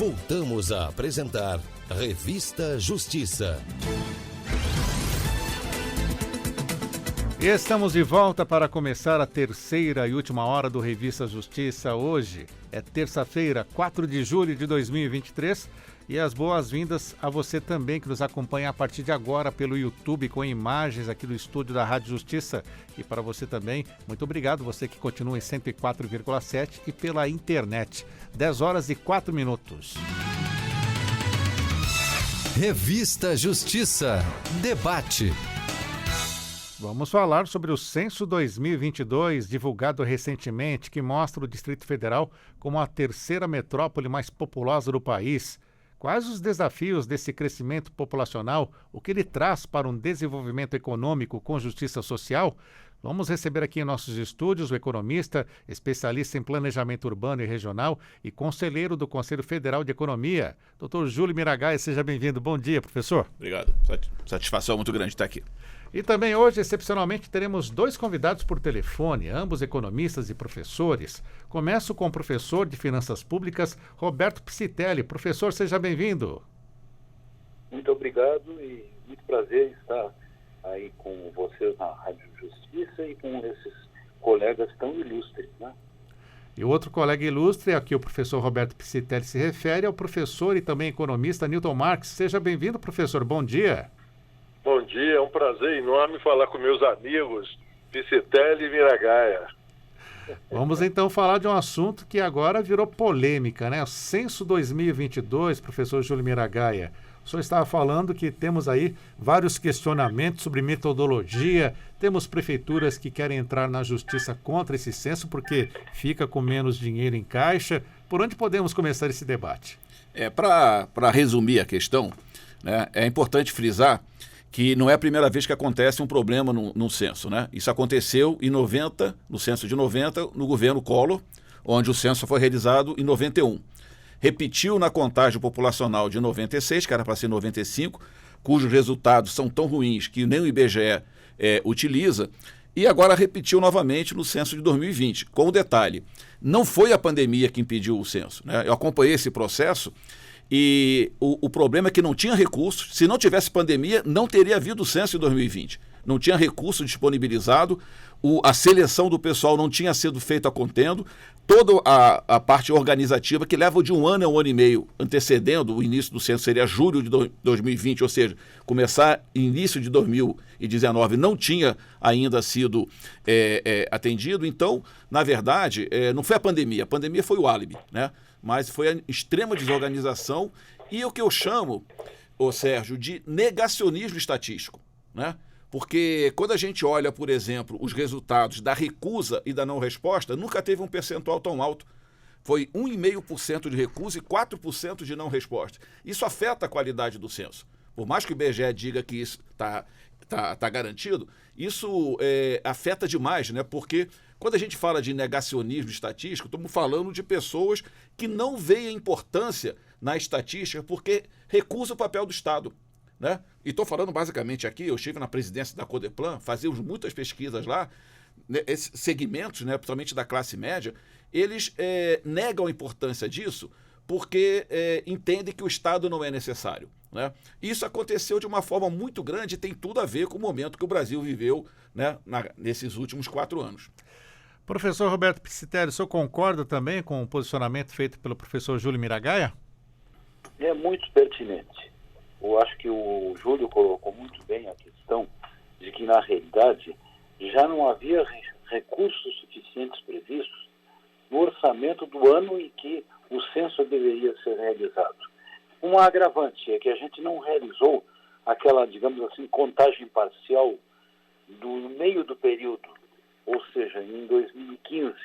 Voltamos a apresentar Revista Justiça. E estamos de volta para começar a terceira e última hora do Revista Justiça. Hoje é terça-feira, 4 de julho de 2023. E as boas-vindas a você também que nos acompanha a partir de agora pelo YouTube com imagens aqui do estúdio da Rádio Justiça. E para você também, muito obrigado, você que continua em 104,7 e pela internet. 10 horas e 4 minutos. Revista Justiça. Debate. Vamos falar sobre o Censo 2022, divulgado recentemente, que mostra o Distrito Federal como a terceira metrópole mais populosa do país. Quais os desafios desse crescimento populacional? O que ele traz para um desenvolvimento econômico com justiça social? Vamos receber aqui em nossos estúdios o economista, especialista em planejamento urbano e regional e conselheiro do Conselho Federal de Economia, Dr. Júlio Miragaia. Seja bem-vindo. Bom dia, professor. Obrigado. Satisfação muito grande estar aqui. E também hoje, excepcionalmente, teremos dois convidados por telefone, ambos economistas e professores. Começo com o professor de Finanças Públicas, Roberto Piscitelli. Professor, seja bem-vindo. Muito obrigado e muito prazer estar aí com vocês na Rádio Justiça e com esses colegas tão ilustres, né? E o outro colega ilustre a que o professor Roberto Piscitelli se refere é o professor e também economista Newton Marques. Seja bem-vindo, professor. Bom dia. Bom dia, é um prazer enorme falar com meus amigos Piscitelli e Miragaia. Vamos então falar de um assunto que agora virou polêmica, né? O Censo 2022, professor Júlio Miragaia. O senhor estava falando que temos aí vários questionamentos sobre metodologia, temos prefeituras que querem entrar na justiça contra esse censo porque fica com menos dinheiro em caixa. Por onde podemos começar esse debate? Para resumir a questão, né, é importante frisar que não é a primeira vez que acontece um problema no censo, né? Isso aconteceu em 90, no censo de 90, no governo Collor, onde o censo foi realizado em 91. Repetiu na contagem populacional de 96, que era para ser 95, cujos resultados são tão ruins que nem o IBGE utiliza, e agora repetiu novamente no censo de 2020, com o detalhe, não foi a pandemia que impediu o censo, né? Eu acompanhei esse processo. E o problema é que não tinha recursos. Se não tivesse pandemia, não teria havido o censo em 2020. Não tinha recurso disponibilizado, a seleção do pessoal não tinha sido feita a contento, toda a parte organizativa, que leva de 1 ano a 1 ano e meio, antecedendo o início do censo, seria julho de 2020, ou seja, começar início de 2019, não tinha ainda sido atendido. Então, na verdade, não foi a pandemia foi o álibi, né? Mas foi a extrema desorganização e o que eu chamo, Sérgio, de negacionismo estatístico, né? Porque quando a gente olha, por exemplo, os resultados da recusa e da não resposta, nunca teve um percentual tão alto. Foi 1,5% de recusa e 4% de não resposta. Isso afeta a qualidade do censo. Por mais que o IBGE diga que isso está garantido, isso afeta demais, né? Porque quando a gente fala de negacionismo estatístico, estamos falando de pessoas que não veem a importância na estatística porque recusam o papel do Estado, né? E estou falando basicamente aqui, eu estive na presidência da Codeplan, fazíamos muitas pesquisas lá, né, esses segmentos, né, principalmente da classe média, eles negam a importância disso porque entendem que o Estado não é necessário, né? Isso aconteceu de uma forma muito grande e tem tudo a ver com o momento que o Brasil viveu, né, nesses últimos 4 anos. Professor Roberto Piscitelli, o senhor concorda também com o posicionamento feito pelo professor Júlio Miragaia? É muito pertinente. Eu acho que o Júlio colocou muito bem a questão de que, na realidade, já não havia recursos suficientes previstos no orçamento do ano em que o censo deveria ser realizado. Um agravante é que a gente não realizou aquela, digamos assim, contagem parcial do meio do período, ou seja, em 2015.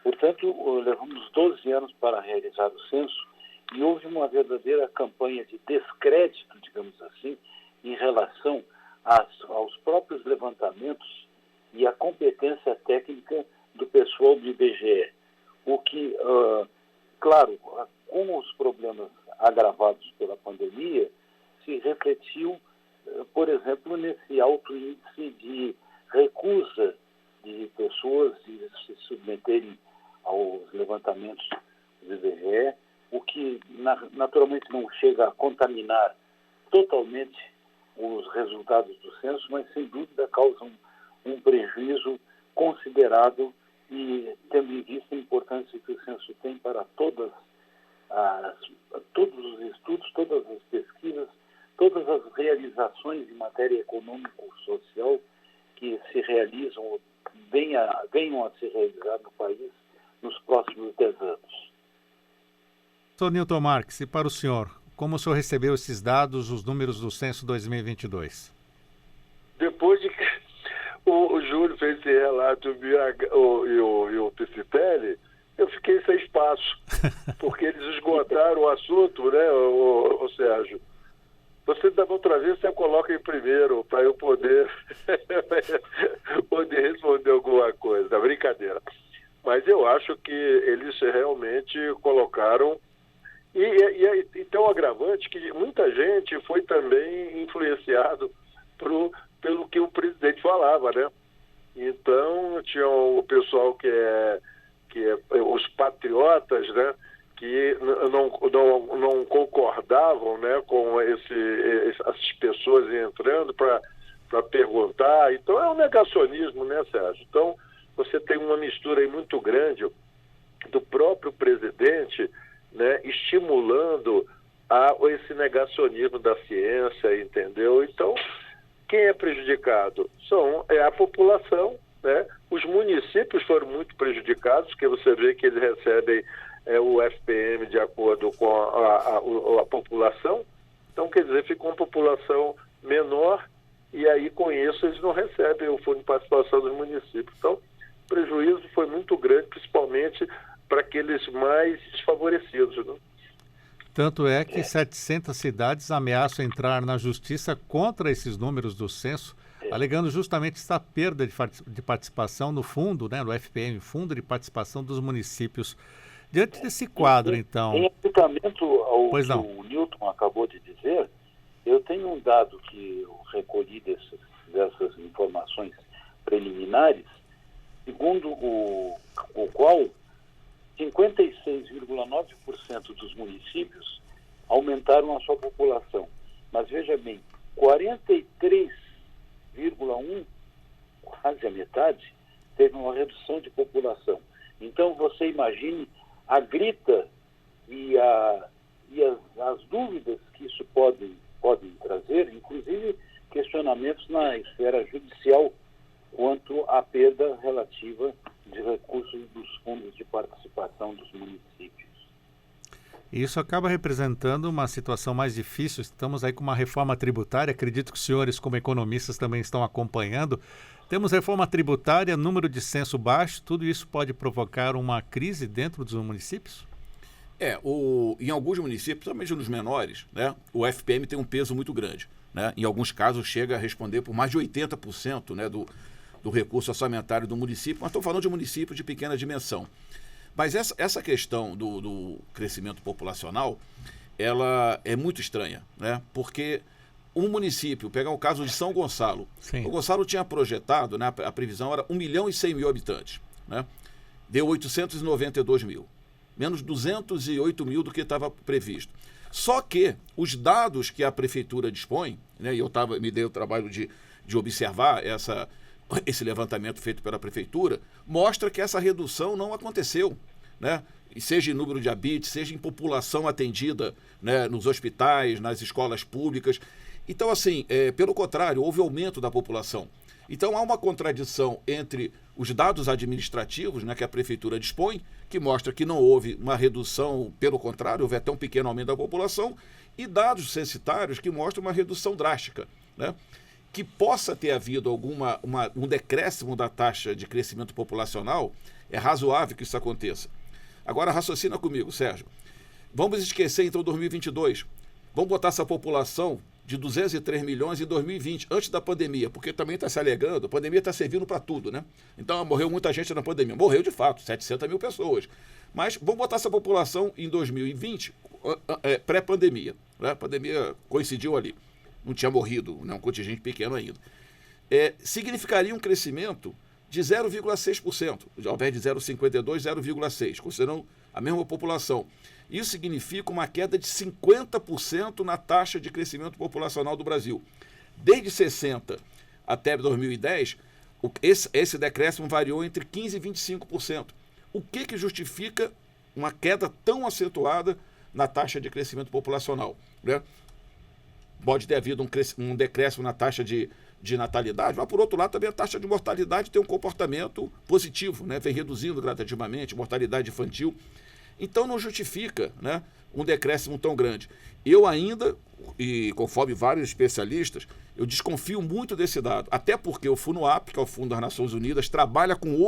Portanto, levamos 12 anos para realizar o censo e houve uma verdadeira campanha de descrédito, digamos assim, em relação aos próprios levantamentos e à competência técnica do pessoal do IBGE. O que, claro, com os problemas agravados pela pandemia, se refletiu, por exemplo, nesse alto índice de recusa de pessoas de se submeterem aos levantamentos do IBGE, o que naturalmente não chega a contaminar totalmente os resultados do censo, mas sem dúvida causa um prejuízo considerável, e tendo em vista a importância que o censo tem para todos os estudos, todas as pesquisas, todas as realizações em matéria econômico-social que se realizam ou venham a se realizar no país nos próximos 10 anos. Sr. Newton Marques, e para o senhor, como o senhor recebeu esses dados, os números do censo 2022? Depois de que o Júlio fez esse relato e o Piscitelli, eu fiquei sem espaço, porque eles esgotaram o assunto, né, o Sérgio? Você, da outra vez, você coloca em primeiro, para eu poder responder alguma coisa. Brincadeira. Mas eu acho que eles realmente colocaram. E tem um agravante que muita gente foi também influenciado pelo que o presidente falava, né? Então, tinha o pessoal que é os patriotas, né? Que não concordavam, né, com essas pessoas entrando para perguntar. Então, é um negacionismo, né, Sérgio? Então, você tem uma mistura aí muito grande do próprio presidente, né, estimulando esse negacionismo da ciência, entendeu? Então, quem é prejudicado? É a população, né? Os municípios foram muito prejudicados, porque você vê que eles recebem o FPM de acordo com a população. Então, quer dizer, fica uma população menor e aí, com isso, eles não recebem o fundo de participação dos municípios. Então, o prejuízo foi muito grande, principalmente para aqueles mais desfavorecidos, né? Tanto é que 700 cidades ameaçam entrar na justiça contra esses números do censo, alegando justamente essa perda de participação no fundo, né, no FPM, Fundo de Participação dos Municípios. Diante desse quadro, então... Em aplicamento ao que o Newton acabou de dizer, eu tenho um dado que eu recolhi dessas informações preliminares, segundo o qual 56,9% dos municípios aumentaram a sua população. Mas veja bem, 43,1%, quase a metade, teve uma redução de população. Então você imagine a grita e as dúvidas que isso podem trazer, inclusive questionamentos na esfera judicial quanto à perda relativa de recursos dos fundos de participação dos municípios. Isso acaba representando uma situação mais difícil. Estamos aí com uma reforma tributária, acredito que os senhores, como economistas, também estão acompanhando. Temos reforma tributária, número de censo baixo, tudo isso pode provocar uma crise dentro dos municípios? Em alguns municípios, principalmente nos menores, né, o FPM tem um peso muito grande, né? Em alguns casos chega a responder por mais de 80%, né, do recurso orçamentário do município, mas estou falando de municípios de pequena dimensão. Mas essa questão do crescimento populacional, ela é muito estranha, né? Porque um município, pegar o caso de São Gonçalo, Sim. O Gonçalo tinha projetado, né, a previsão era 1.100.000 habitantes, né? Deu 892 mil, menos 208 mil do que estava previsto. Só que os dados que a prefeitura dispõe, né, e eu me dei o trabalho de observar esse levantamento feito pela prefeitura, mostra que essa redução não aconteceu, né? E seja em número de habitantes, seja em população atendida, né, nos hospitais, nas escolas públicas. Então, assim, pelo contrário, houve aumento da população. Então, há uma contradição entre os dados administrativos, né, que a prefeitura dispõe, que mostra que não houve uma redução, pelo contrário, houve até um pequeno aumento da população, e dados censitários que mostram uma redução drástica, né? Que possa ter havido um decréscimo da taxa de crescimento populacional, é razoável que isso aconteça. Agora, raciocina comigo, Sérgio. Vamos esquecer, então, 2022. Vamos botar essa população de 203 milhões em 2020, antes da pandemia, porque também está se alegando, a pandemia está servindo para tudo, né? Então, morreu muita gente na pandemia. Morreu, de fato, 700 mil pessoas. Mas vamos botar essa população em 2020, pré-pandemia, né? A pandemia coincidiu ali. Não tinha morrido, né, um contingente pequeno ainda. Significaria um crescimento de 0,6%, ao invés de 0,52%, 0,6%, considerando a mesma população. Isso significa uma queda de 50% na taxa de crescimento populacional do Brasil. Desde 60 até 2010, esse decréscimo variou entre 15% e 25%. O que justifica uma queda tão acentuada na taxa de crescimento populacional, né? Pode ter havido um decréscimo na taxa de natalidade, mas, por outro lado, também a taxa de mortalidade tem um comportamento positivo, né? Vem reduzindo gradativamente, mortalidade infantil. Então, não justifica, né, um decréscimo tão grande. Eu ainda, e conforme vários especialistas, eu desconfio muito desse dado, até porque o FUNUAP, que é o Fundo das Nações Unidas, trabalha com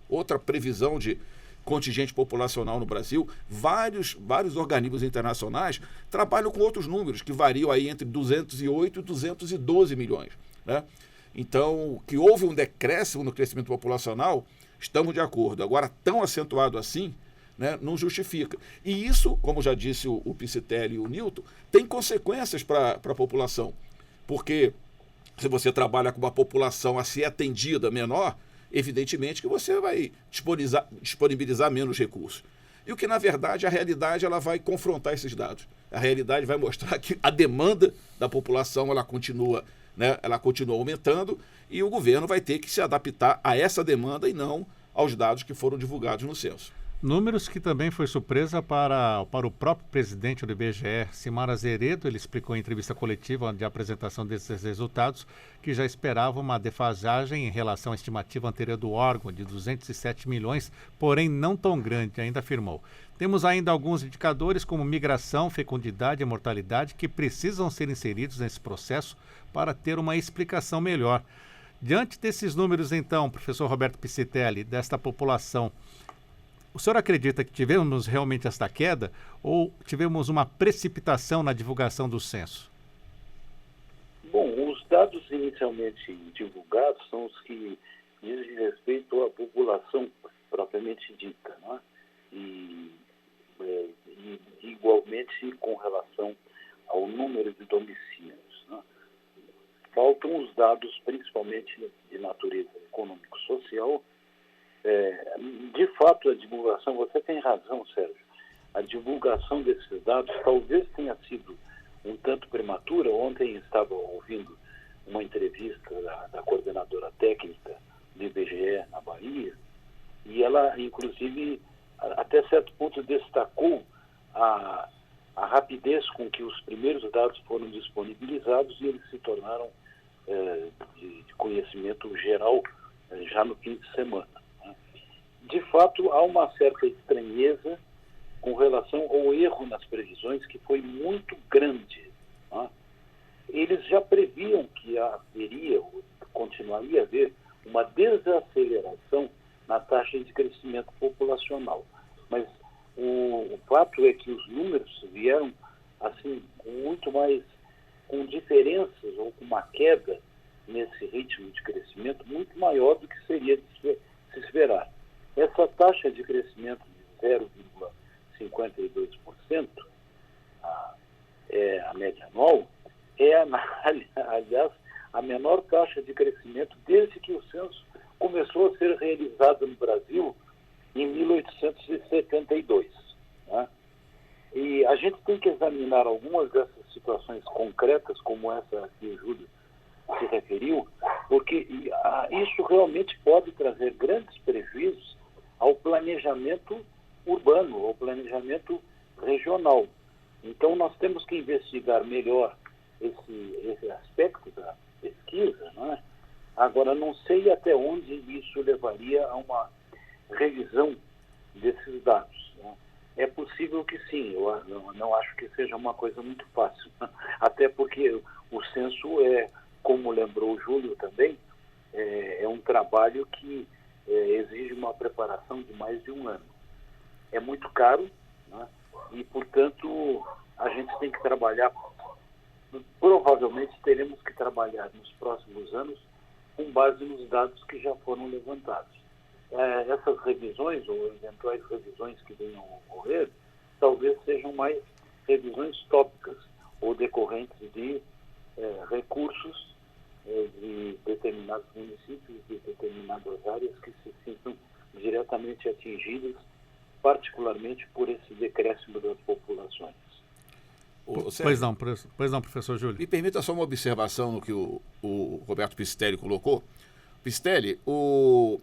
outra previsão de contingente populacional no Brasil. Vários organismos internacionais trabalham com outros números, que variam aí entre 208 e 212 milhões. Né? Então, que houve um decréscimo no crescimento populacional, estamos de acordo. Agora, tão acentuado assim, né, não justifica. E isso, como já disse o Piscitelli e o Newton, tem consequências para a população. Porque se você trabalha com uma população a ser atendida menor, evidentemente que você vai disponibilizar menos recursos. E o que, na verdade, a realidade ela vai confrontar esses dados. A realidade vai mostrar que a demanda da população ela continua aumentando e o governo vai ter que se adaptar a essa demanda e não aos dados que foram divulgados no censo. Números que também foi surpresa para o próprio presidente do IBGE, Simar Azeredo. Ele explicou em entrevista coletiva de apresentação desses resultados que já esperava uma defasagem em relação à estimativa anterior do órgão de 207 milhões, porém não tão grande, ainda afirmou. Temos ainda alguns indicadores como migração, fecundidade e mortalidade que precisam ser inseridos nesse processo para ter uma explicação melhor. Diante desses números, então, professor Roberto Piscitelli, desta população, o senhor acredita que tivemos realmente esta queda ou tivemos uma precipitação na divulgação do censo? Bom, os dados inicialmente divulgados são os que dizem respeito à população propriamente dita, né? E igualmente com relação ao número de domicílios, né? Faltam os dados, principalmente de natureza econômico-social. De fato, a divulgação, você tem razão, Sérgio, a divulgação desses dados talvez tenha sido um tanto prematura. Ontem estava ouvindo uma entrevista da coordenadora técnica do IBGE na Bahia, e ela, inclusive, até certo ponto destacou a rapidez com que os primeiros dados foram disponibilizados e eles se tornaram de conhecimento geral já no fim de semana. De fato, há uma certa estranheza com relação ao erro nas previsões, que foi muito grande. Né? Eles já previam que haveria, ou continuaria a haver, uma desaceleração na taxa de crescimento populacional. Mas o fato é que os números vieram assim, muito mais com diferenças ou com uma queda nesse ritmo de crescimento muito maior do que seria de se esperar. Essa taxa de crescimento de 0,52%, a média anual, aliás, a menor taxa de crescimento desde que o censo começou a ser realizado no Brasil em 1872. Né? E a gente tem que examinar algumas dessas situações concretas, como essa a que o Júlio se referiu, porque isso realmente pode trazer grandes prejuízos ao planejamento urbano, ao planejamento regional. Então, nós temos que investigar melhor esse aspecto da pesquisa, né? Agora, não sei até onde isso levaria a uma revisão desses dados. Né? É possível que sim, eu não acho que seja uma coisa muito fácil, né? Até porque o censo como lembrou o Júlio também, é um trabalho que exige uma preparação de mais de um ano. É muito caro, né? E, portanto, a gente tem que trabalhar, provavelmente teremos que trabalhar nos próximos anos com base nos dados que já foram levantados. Essas revisões, ou eventuais revisões que venham a ocorrer, talvez sejam mais revisões tópicas ou decorrentes de recursos de determinados municípios, de determinadas áreas que se sintam diretamente atingidas particularmente por esse decréscimo das populações. Pois não, professor Júlio. Me permita só uma observação no que o Roberto Pistelli colocou. Pistelli,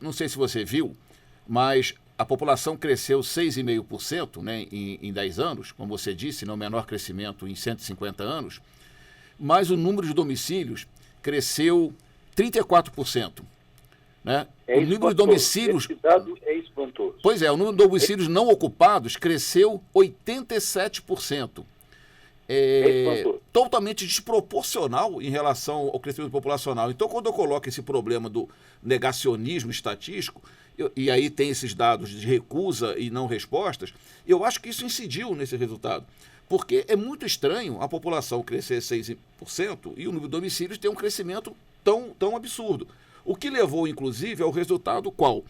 não sei se você viu, mas a população cresceu 6,5%, né, em 10 anos, como você disse, no menor crescimento em 150 anos, mas o número de domicílios cresceu 34%. Né? O número de domicílios... Esse dado é espantoso. Pois é, o número de domicílios não ocupados cresceu 87%. Totalmente desproporcional em relação ao crescimento populacional. Então, quando eu coloco esse problema do negacionismo estatístico, e aí tem esses dados de recusa e não respostas, eu acho que isso incidiu nesse resultado. Porque é muito estranho a população crescer 6% e o número de domicílios ter um crescimento tão absurdo. O que levou, inclusive, ao resultado qual?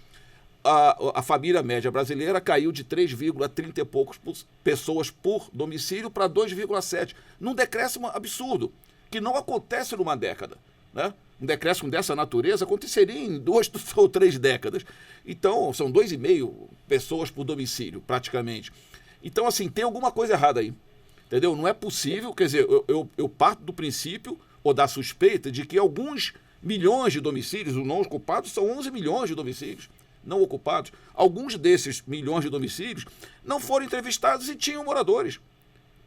A família média brasileira caiu de 3,30 e poucos pessoas por domicílio para 2,7, num decréscimo absurdo, que não acontece numa década. Né? Um decréscimo dessa natureza aconteceria em 2 ou 3 décadas. Então, são 2,5 pessoas por domicílio, praticamente. Então, assim, tem alguma coisa errada aí. Entendeu? Não é possível, quer dizer, eu parto do princípio ou da suspeita de que alguns milhões de domicílios, os não ocupados, são 11 milhões de domicílios não ocupados. Alguns desses milhões de domicílios não foram entrevistados e tinham moradores.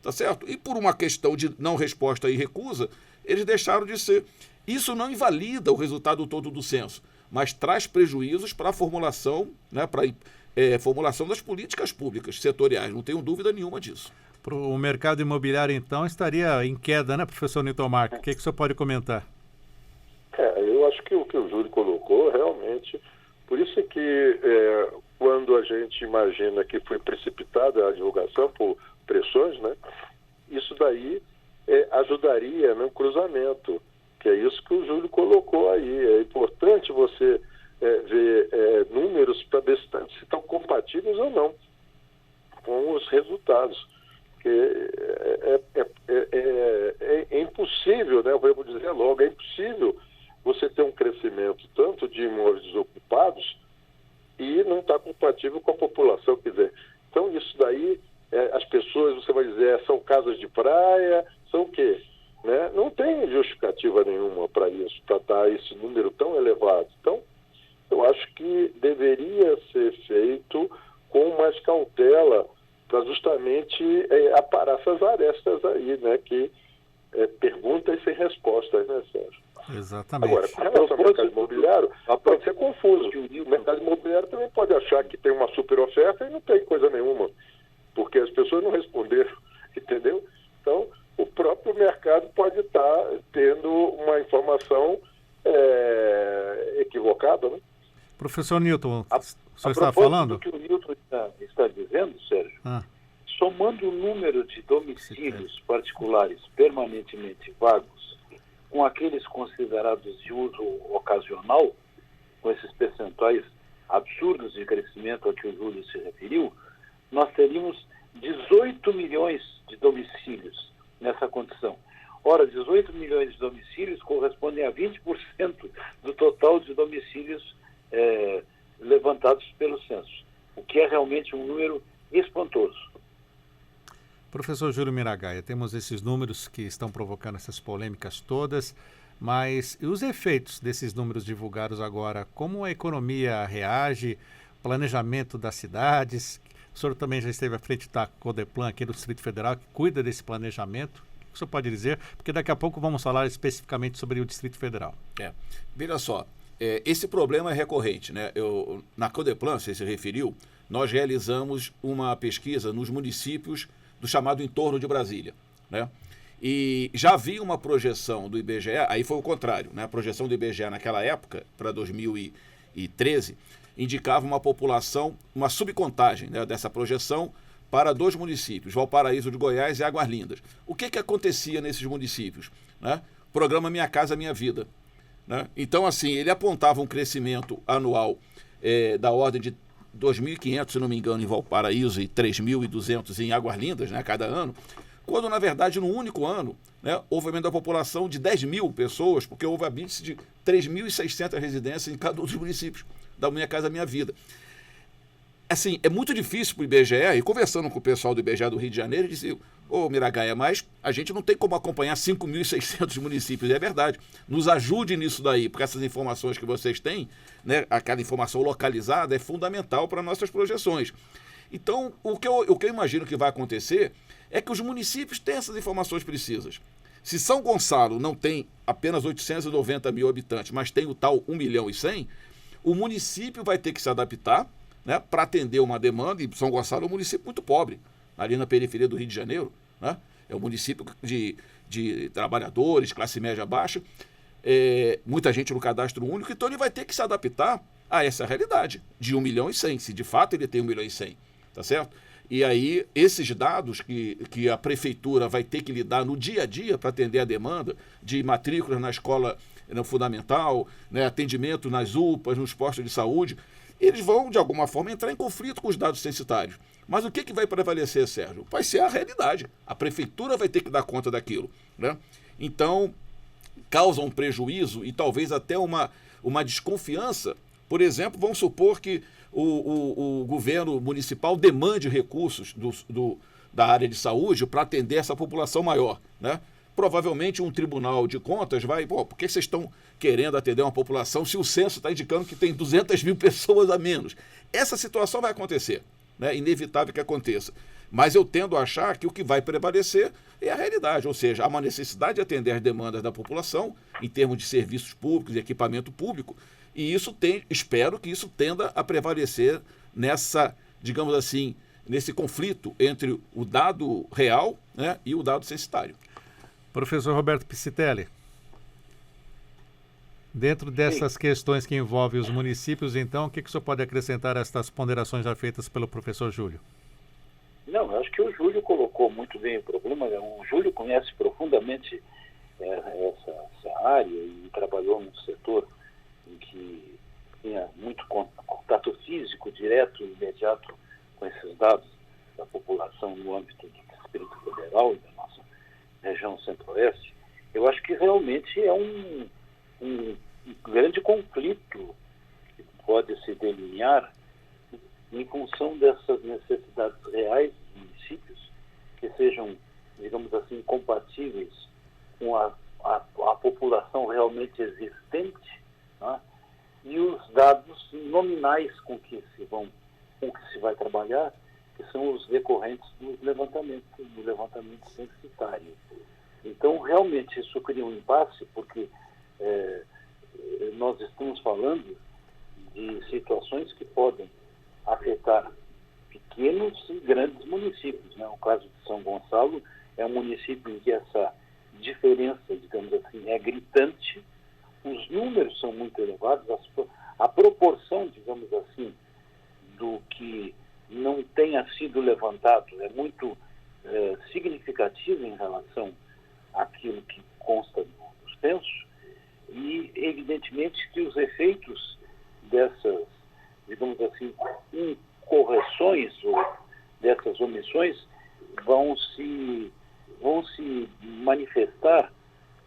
Tá certo? E por uma questão de não resposta e recusa, eles deixaram de ser. Isso não invalida o resultado todo do censo, mas traz prejuízos para a formulação, né, formulação das políticas públicas setoriais. Não tenho dúvida nenhuma disso. O mercado imobiliário, então, estaria em queda, né, professor Newton Marco? O que o senhor pode comentar? Eu acho que o que o Júlio colocou, realmente... Por isso é que quando a gente imagina que foi precipitada a divulgação por pressões, né, isso daí ajudaria no cruzamento, que é isso que o Júlio colocou aí. É importante você ver números para ver se estão compatíveis ou não com os resultados. Porque é impossível, né, eu vou dizer logo, é impossível você ter um crescimento tanto de imóveis desocupados e não está compatível com a população. Quer dizer, então isso daí, as pessoas, você vai dizer, são casas de praia, são o quê? Né? Não tem justificativa nenhuma para isso, para dar esse número tão elevado. Então, eu acho que deveria ser feito com mais cautela para justamente aparar essas arestas aí, né? Que perguntas sem respostas, né, Sérgio? Exatamente. Agora, com relação ao mercado imobiliário, pode ser confuso. O mercado imobiliário também pode achar que tem uma super oferta e não tem coisa nenhuma, porque as pessoas não responderam, entendeu? Então, o próprio mercado pode estar tendo uma informação equivocada, né? Professor Newton, o senhor está A falando? propósito do que o Newton está dizendo, Sérgio, somando o número de domicílios particulares permanentemente vagos com aqueles considerados de uso ocasional, com esses percentuais absurdos de crescimento a que o Júlio se referiu, nós teríamos 18 milhões de domicílios nessa condição. Ora, 18 milhões de domicílios correspondem a 20% do total de domicílios levantados pelo censo, o que é realmente um número espantoso. Professor Júlio Miragaia, temos esses números que estão provocando essas polêmicas todas, mas e os efeitos desses números divulgados agora? Como a economia reage, planejamento das cidades? O senhor também já esteve à frente da Codeplan aqui do Distrito Federal, que cuida desse planejamento. O que o senhor pode dizer? Porque daqui a pouco vamos falar especificamente sobre o Distrito Federal. Veja só, esse problema é recorrente, né? Na Codeplan, você se referiu, nós realizamos uma pesquisa nos municípios do chamado entorno de Brasília, né? E já havia uma projeção do IBGE, aí foi o contrário, né? A projeção do IBGE naquela época, para 2013, indicava uma população, uma subcontagem, né, dessa projeção para 2 municípios, Valparaíso de Goiás e Águas Lindas. O que acontecia nesses municípios? Né? Programa Minha Casa Minha Vida. Né? Então, assim, ele apontava um crescimento anual da ordem de 2.500, se não me engano, em Valparaíso e 3.200 em Águas Lindas, né, cada ano, quando, na verdade, no único ano, né, houve aumento da população de 10 mil pessoas, porque houve a índice de 3.600 residências em cada um dos municípios da Minha Casa Minha Vida. assim, é muito difícil para o IBGE, e conversando com o pessoal do IBGE do Rio de Janeiro, ele disse, Miragaia, mas a gente não tem como acompanhar 5.600 municípios, é verdade. Nos ajude nisso daí, porque essas informações que vocês têm, né, aquela informação localizada é fundamental para nossas projeções. Então, o que eu imagino que vai acontecer é que os municípios têm essas informações precisas. Se São Gonçalo não tem apenas 890 mil habitantes, mas tem o tal 1 milhão e 100, o município vai ter que se adaptar, né, para atender uma demanda, e São Gonçalo é um município muito pobre, ali na periferia do Rio de Janeiro, né? É um município de trabalhadores, classe média baixa, muita gente no cadastro único, então ele vai ter que se adaptar a essa realidade de 1 milhão e 100, se de fato ele tem 1 milhão e 100, tá certo? E aí, esses dados que a prefeitura vai ter que lidar no dia a dia para atender a demanda de matrículas na escola fundamental, né, atendimento nas UPAs, nos postos de saúde, eles vão, de alguma forma, entrar em conflito com os dados censitários. Mas o que vai prevalecer, Sérgio? Vai ser a realidade. A prefeitura vai ter que dar conta daquilo, né? Então, causa um prejuízo e talvez até uma desconfiança. Por exemplo, vamos supor que o governo municipal demande recursos da área de saúde para atender essa população maior, né? Provavelmente um tribunal de contas vai, por que vocês estão querendo atender uma população se o censo está indicando que tem 200 mil pessoas a menos? Essa situação vai acontecer, né? Inevitável que aconteça. Mas eu tendo a achar que o que vai prevalecer é a realidade, ou seja, há uma necessidade de atender as demandas da população em termos de serviços públicos e equipamento público, e espero que isso tenda a prevalecer nessa, digamos assim, nesse conflito entre o dado real, né, e o dado censitário. Professor Roberto Piscitelli, dentro dessas questões que envolvem os municípios, então, o que o senhor pode acrescentar a estas ponderações já feitas pelo professor Júlio? Não, eu acho que o Júlio colocou muito bem o problema. O Júlio conhece profundamente essa área e trabalhou num setor em que tinha muito contato físico, direto e imediato com esses dados da população no âmbito do Distrito Federal e da nossa região centro-oeste. Eu acho que realmente é um grande conflito que pode se delinear em função dessas necessidades reais dos municípios, que sejam, digamos assim, compatíveis com a população realmente existente, né? E os dados nominais com que se vai trabalhar, que são os decorrentes do levantamento censitário. Então, realmente, isso cria um impasse, porque nós estamos falando de situações que podem afetar pequenos e grandes municípios, né? O caso de São Gonçalo é um município em que essa diferença, digamos assim, é gritante, os números são muito elevados, a proporção, digamos assim, do que não tenha sido levantado é muito significativa em relação àquilo que consta do censo, e evidentemente que os efeitos dessas, digamos assim, incorreções ou dessas omissões vão se manifestar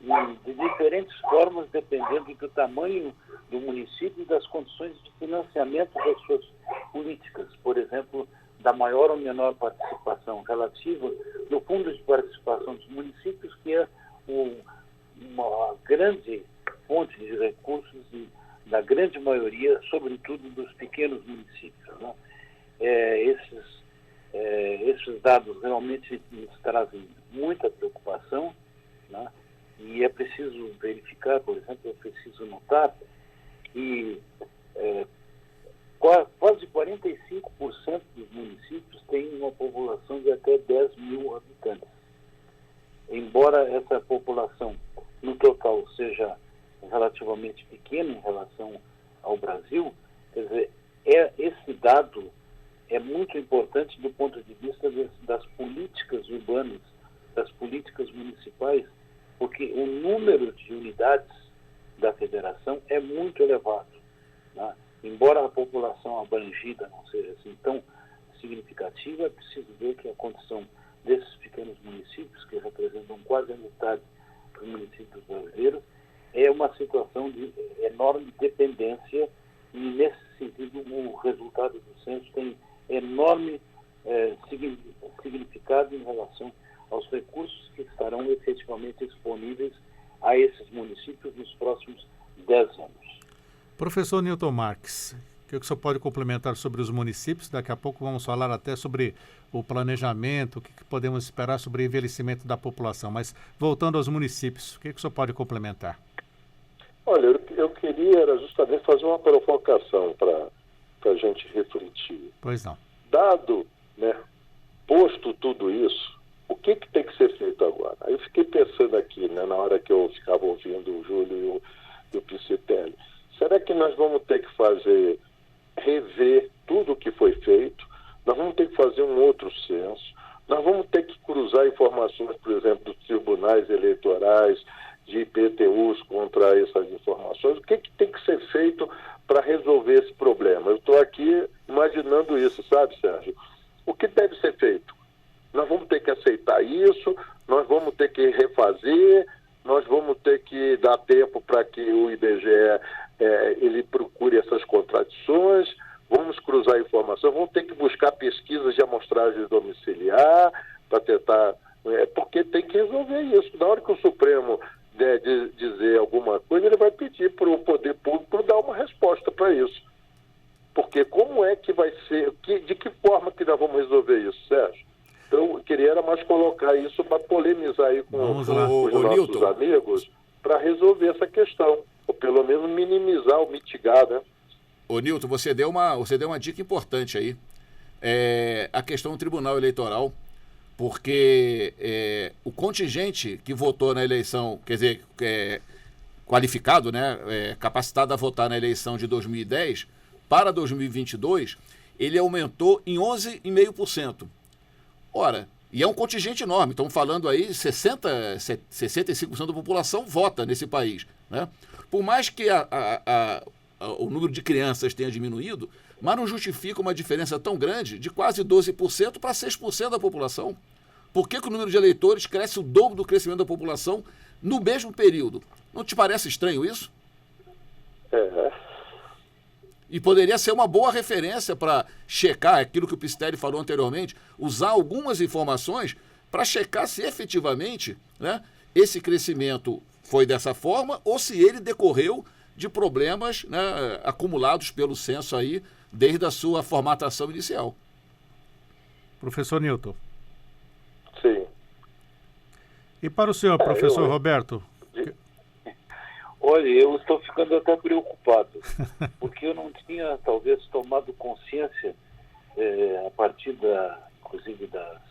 de diferentes formas, dependendo do tamanho do município e das condições de financiamento das suas políticas. Por exemplo, da maior ou menor participação relativa no Fundo de Participação dos Municípios, que é uma grande fonte de recursos e da grande maioria, sobretudo dos pequenos municípios, né? Esses dados realmente nos trazem muita preocupação, né? E é preciso verificar, por exemplo, é preciso notar que quase 45% dos municípios têm uma população de até 10 mil habitantes. Embora essa população, no total, seja relativamente pequena em relação ao Brasil, quer dizer, esse dado é muito importante do ponto de vista das políticas urbanas, das políticas municipais, porque o número de unidades da federação é muito elevado, né? Embora a população abrangida não seja assim tão significativa, é preciso ver que a condição desses pequenos municípios, que representam quase a metade dos municípios brasileiros, é uma situação de enorme dependência, e nesse sentido o resultado do censo tem enorme significado em relação aos recursos que estarão efetivamente disponíveis a esses municípios nos próximos 10 anos. Professor Newton Marques, o que o senhor pode complementar sobre os municípios? Daqui a pouco vamos falar até sobre o planejamento, o que podemos esperar sobre o envelhecimento da população. Mas voltando aos municípios, o que o senhor pode complementar? Olha, eu queria era justamente fazer uma provocação para a gente refletir. Pois não. Dado, né, posto tudo isso, o que tem que ser feito agora? Aí eu fiquei pensando aqui, né, na hora que eu ficava ouvindo o Júlio e o Piscitelli. Será que nós vamos ter que rever tudo o que foi feito? Nós vamos ter que fazer um outro censo? Nós vamos ter que cruzar informações, por exemplo, dos tribunais eleitorais, de IPTUs contra essas informações? O que tem que ser feito para resolver esse problema? Eu estou aqui imaginando isso, sabe, Sérgio? O que deve ser feito? Nós vamos ter que aceitar isso, nós vamos ter que refazer, nós vamos ter que dar tempo para que o IBGE ele procure essas contradições, vamos cruzar informação, vamos ter que buscar pesquisas de amostragem domiciliar para tentar... porque tem que resolver isso. Na hora que o Supremo dizer alguma coisa, ele vai pedir para o poder público dar uma resposta para isso. Porque como é que vai ser, de que forma que nós vamos resolver isso, Sérgio? Então, eu queria era mais colocar isso para polemizar aí com os nossos Newton, amigos para resolver essa questão, ou pelo menos minimizar ou mitigar, né? Ô Newton, você deu uma dica importante aí. A questão do Tribunal Eleitoral, porque o contingente que votou na eleição, quer dizer, qualificado, né, capacitado a votar na eleição de 2010, para 2022, ele aumentou em 11,5%. Ora, e é um contingente enorme, estamos falando aí 65% da população vota nesse país, né? Por mais que o número de crianças tenha diminuído, mas não justifica uma diferença tão grande de quase 12% para 6% da população. Por que o número de eleitores cresce o dobro do crescimento da população no mesmo período? Não te parece estranho isso? E poderia ser uma boa referência para checar aquilo que o Piscitelli falou anteriormente, usar algumas informações para checar se efetivamente, né, esse crescimento foi dessa forma ou se ele decorreu de problemas, né, acumulados pelo censo aí desde a sua formatação inicial. Professor Newton. Sim. E para o senhor, professor Roberto? Olha, eu estou ficando até preocupado, porque eu não tinha, talvez, tomado consciência, a partir inclusive, das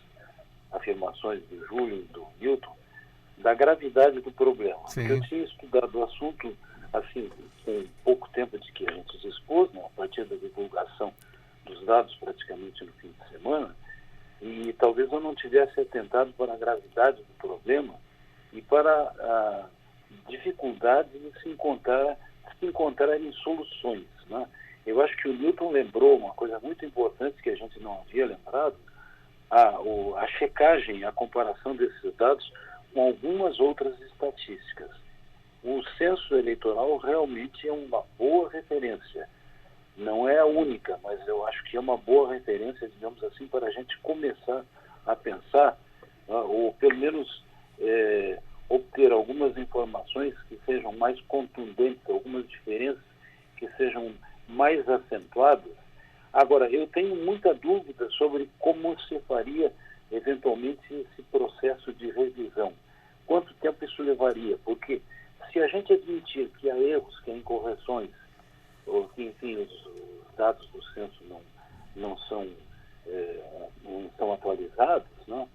afirmações do Júlio e do Newton, da gravidade do problema. Eu tinha estudado o assunto, assim, com pouco tempo de que a gente dispôs, né, a partir da divulgação dos dados praticamente no fim de semana, e talvez eu não tivesse atentado para a gravidade do problema e para a dificuldade de se encontrarem soluções, né? Eu acho que o Newton lembrou uma coisa muito importante que a gente não havia lembrado, a checagem, a comparação desses dados com algumas outras estatísticas. O censo eleitoral realmente é uma boa referência. Não é a única, mas eu acho que é uma boa referência, digamos assim, para a gente começar a pensar, ou pelo menos obter algumas informações que sejam mais contundentes, algumas diferenças que sejam mais acentuadas. Agora, eu tenho muita dúvida sobre como se faria, eventualmente, esse processo de revisão. Quanto tempo isso levaria? Porque se a gente admitir que há erros, que há incorreções, ou que, enfim, os dados do censo não são atualizados, não?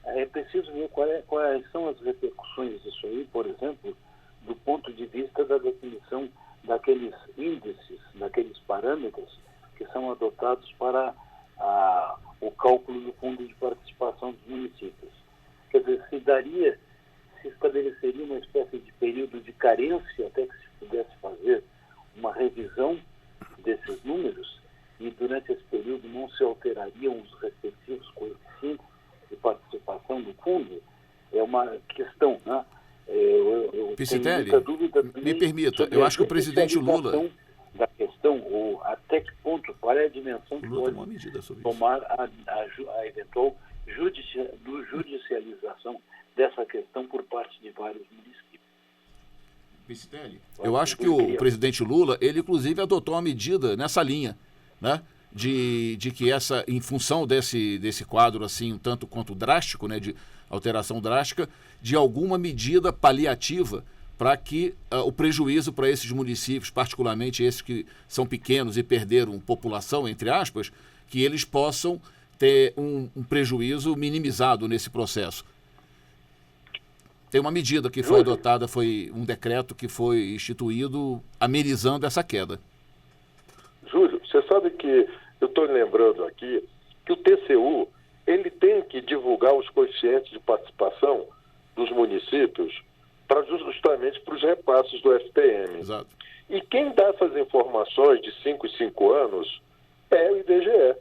É preciso ver quais são as repercussões disso aí, por exemplo, do ponto de vista da definição daqueles índices, daqueles parâmetros que são adotados para o cálculo do fundo de participação dos municípios. Quer dizer, se estabeleceria uma espécie de período de carência até que se pudesse fazer uma revisão desses números e durante esse período não se alterariam os respectivos coeficientes de participação do fundo. É uma questão, né? Eu tenho muita dúvida me permita, eu acho que o presidente Lula... da questão questão, ou até que ponto, qual é a dimensão que pode uma medida sobre tomar a eventual judicialização dessa questão por parte de vários municípios. Eu acho que o presidente Lula, ele inclusive adotou uma medida nessa linha, né? De que em função desse quadro assim, um tanto quanto drástico, né, de alteração drástica, de alguma medida paliativa para que o prejuízo para esses municípios, particularmente esses que são pequenos e perderam população, entre aspas, que eles possam ter um prejuízo minimizado nesse processo. Tem uma medida que foi adotada, foi um decreto que foi instituído amenizando essa queda. Júlio, você sabe que eu estou lembrando aqui que o TCU ele tem que divulgar os coeficientes de participação dos municípios justamente para os repasses do FPM. Exato. E quem dá essas informações de 5 em 5 anos é o IBGE.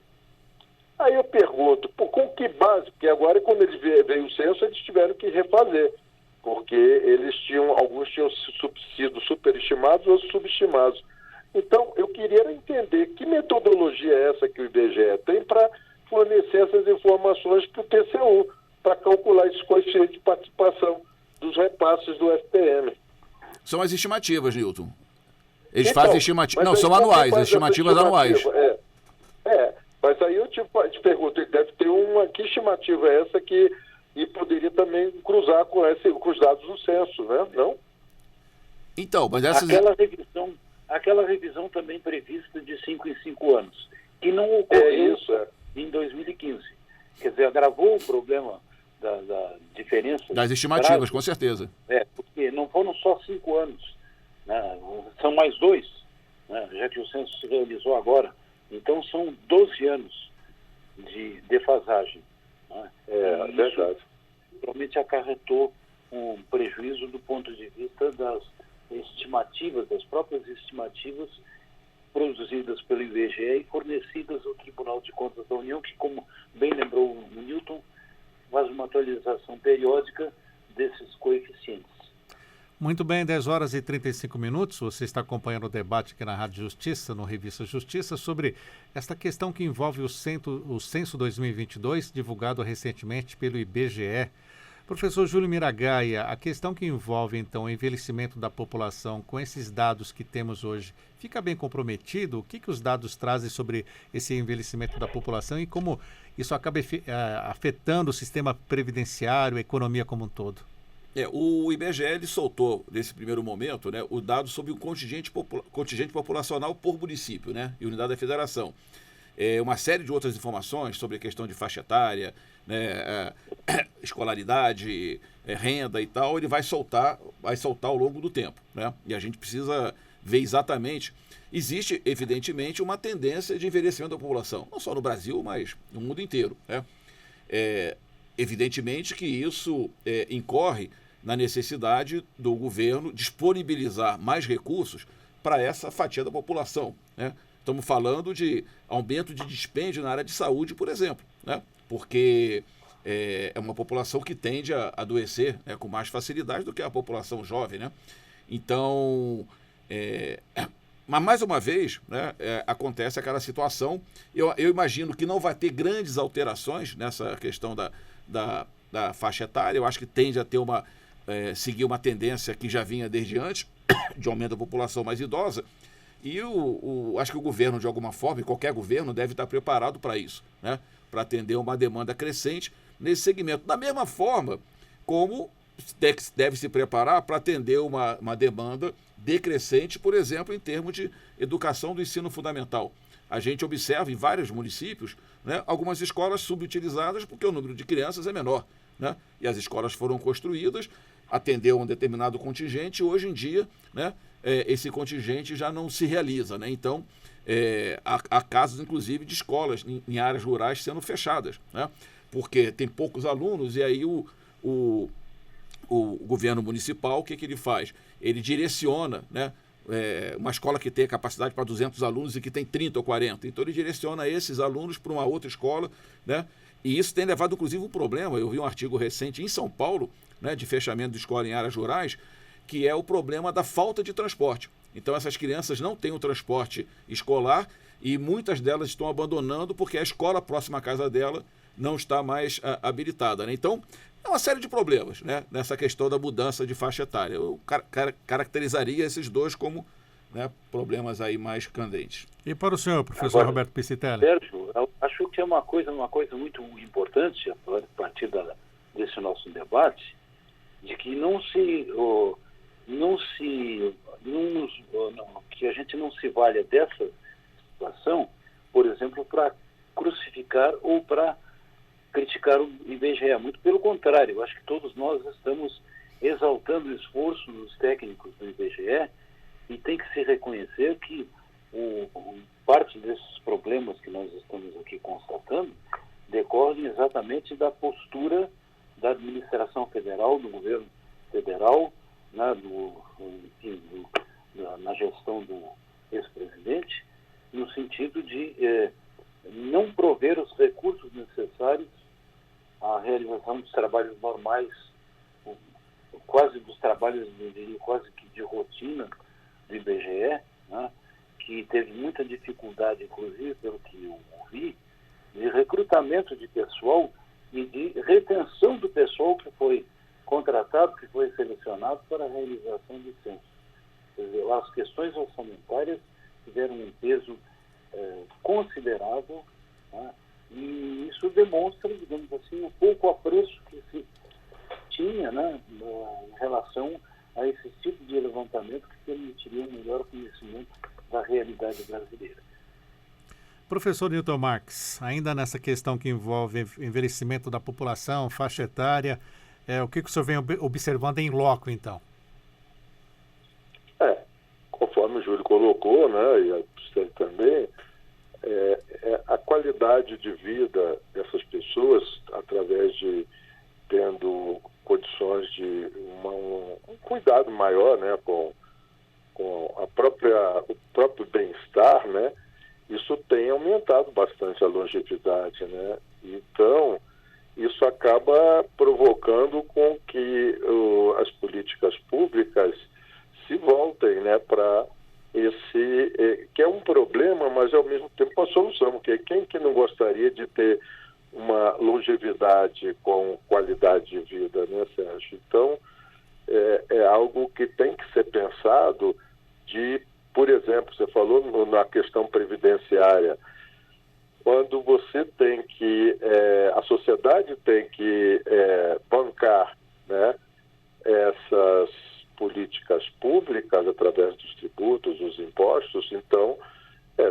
Aí eu pergunto, com que base? Porque agora, quando eles veio o censo, eles tiveram que refazer, porque alguns tinham sido superestimados, outros subestimados. Então, eu queria entender que metodologia é essa que o IBGE tem para fornecer essas informações para o TCU, para calcular esses coeficientes de participação dos repasses do FPM. São as estimativas, Nilton. Eles fazem estimativas. Não, são anuais, as estimativas anuais. Mas aí eu te pergunto, deve ter que estimativa é essa e poderia também cruzar com os dados do censo, né? Não? Então, mas essas... Aquela revisão também prevista de 5 em 5 anos, que não ocorreu em 2015. Quer dizer, agravou o problema da diferença... Das estimativas, com certeza. Porque não foram só 5 anos, né? São mais 2, né? Já que o censo se realizou agora. Então, são 12 anos de defasagem. Né? Verdade. Realmente acarretou um prejuízo do ponto de vista das estimativas, das próprias estimativas produzidas pelo IBGE e fornecidas ao Tribunal de Contas da União, que, como bem lembrou o Nilton, faz uma atualização periódica desses coeficientes. Muito bem, 10 horas e 35 minutos. Você está acompanhando o debate aqui na Rádio Justiça, no Revista Justiça, sobre esta questão que envolve o Censo 2022, divulgado recentemente pelo IBGE. Professor Júlio Miragaia, a questão que envolve, então, o envelhecimento da população com esses dados que temos hoje, fica bem comprometido? O que os dados trazem sobre esse envelhecimento da população e como isso acaba afetando o sistema previdenciário, a economia como um todo? O IBGE ele soltou, nesse primeiro momento, né, o dado sobre o contingente populacional por município, né, e unidade da federação. Uma série de outras informações sobre a questão de faixa etária, né, escolaridade, renda e tal, ele vai soltar ao longo do tempo, né? E a gente precisa ver exatamente. Existe, evidentemente, uma tendência de envelhecimento da população, não só no Brasil, mas no mundo inteiro, né? Evidentemente que isso incorre na necessidade do governo disponibilizar mais recursos para essa fatia da população, né? Estamos falando de aumento de dispêndio na área de saúde, por exemplo, né? Porque é uma população que tende a adoecer, né, com mais facilidade do que a população jovem, né? Então, mas mais uma vez, né, acontece aquela situação. Eu imagino que não vai ter grandes alterações nessa questão da faixa etária. Eu acho que tende a ter seguir uma tendência que já vinha desde antes, de aumento da população mais idosa. E acho que o governo, de alguma forma, e qualquer governo, deve estar preparado para isso, né? Para atender uma demanda crescente nesse segmento. Da mesma forma como deve se preparar para atender uma demanda decrescente, por exemplo, em termos de educação do ensino fundamental. A gente observa em vários municípios, né, algumas escolas subutilizadas porque o número de crianças é menor, né? E as escolas foram construídas, atendeu um determinado contingente e hoje em dia, né, esse contingente já não se realiza, né? Então, há casos, inclusive, de escolas em áreas rurais sendo fechadas, né? Porque tem poucos alunos e aí o governo municipal, o que ele faz? Ele direciona, né, uma escola que tem capacidade para 200 alunos e que tem 30 ou 40. Então, ele direciona esses alunos para uma outra escola, né? E isso tem levado, inclusive, um problema. Eu vi um artigo recente em São Paulo, né, de fechamento de escola em áreas rurais, que é o problema da falta de transporte. Então essas crianças não têm o transporte escolar e muitas delas estão abandonando porque a escola próxima à casa dela não está mais habilitada, né? Então, é uma série de problemas, né, nessa questão da mudança de faixa etária. Eu caracterizaria esses dois como, né, problemas aí mais candentes. E para o senhor, professor Agora, Roberto Piscitelli? Sérgio, eu acho que é uma coisa muito importante, a partir desse nosso debate, de que que a gente não se valha dessa situação, por exemplo, para crucificar ou para criticar o IBGE. Muito pelo contrário, eu acho que todos nós estamos exaltando o esforço dos técnicos do IBGE e tem que se reconhecer que parte desses problemas que nós estamos aqui constatando decorrem exatamente da postura da administração federal, do governo federal, né, na gestão do ex-presidente, no sentido de não prover os recursos necessários à realização dos trabalhos normais, quase dos trabalhos, quase que de rotina do IBGE, né, que teve muita dificuldade, inclusive, pelo que eu ouvi, de recrutamento de pessoal e de retenção do pessoal que foi contratado, que foi selecionado para a realização do censo. Quer dizer, as questões orçamentárias tiveram um peso considerável, né, e isso demonstra, digamos assim, o pouco apreço que se tinha, né, em relação a esse tipo de levantamento que permitiria um melhor conhecimento da realidade brasileira. Professor Newton Marques, ainda nessa questão que envolve envelhecimento da população, faixa etária, o que o senhor vem observando em loco, então? Conforme o Júlio colocou, né, e a Piscitelli também, a qualidade de vida dessas pessoas, através de tendo condições de um cuidado maior, né, com o próprio bem-estar, né, isso tem aumentado bastante a longevidade, né? Então, isso acaba provocando com que as políticas públicas se voltem, né, para esse que é um problema, mas ao mesmo tempo uma solução, porque quem que não gostaria de ter uma longevidade com qualidade de vida, né, Sérgio? Então, é algo que tem que ser pensado por exemplo, você falou na questão previdenciária, quando você tem que, a sociedade tem que bancar, né, essas políticas públicas através dos tributos, dos impostos, então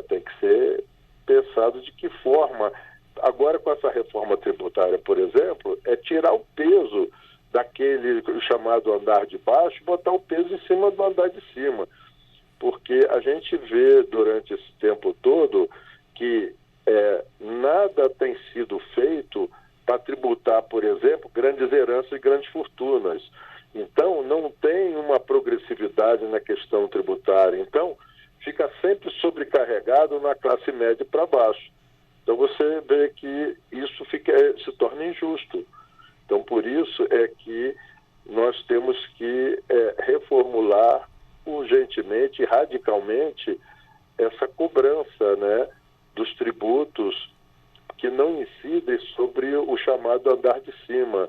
tem que ser pensado de que forma. Agora, com essa reforma tributária, por exemplo, é tirar o peso daquele chamado andar de baixo e botar o peso em cima do andar de cima. Porque a gente vê durante esse tempo todo que nada tem sido feito para tributar, por exemplo, grandes heranças e grandes fortunas. Então, não tem uma progressividade na questão tributária. Então, fica sempre sobrecarregado na classe média para baixo. Então, você vê que isso se torna injusto. Então, por isso é que nós temos que reformular urgentemente, radicalmente, essa cobrança, né, dos tributos que não incidem sobre o chamado andar de cima,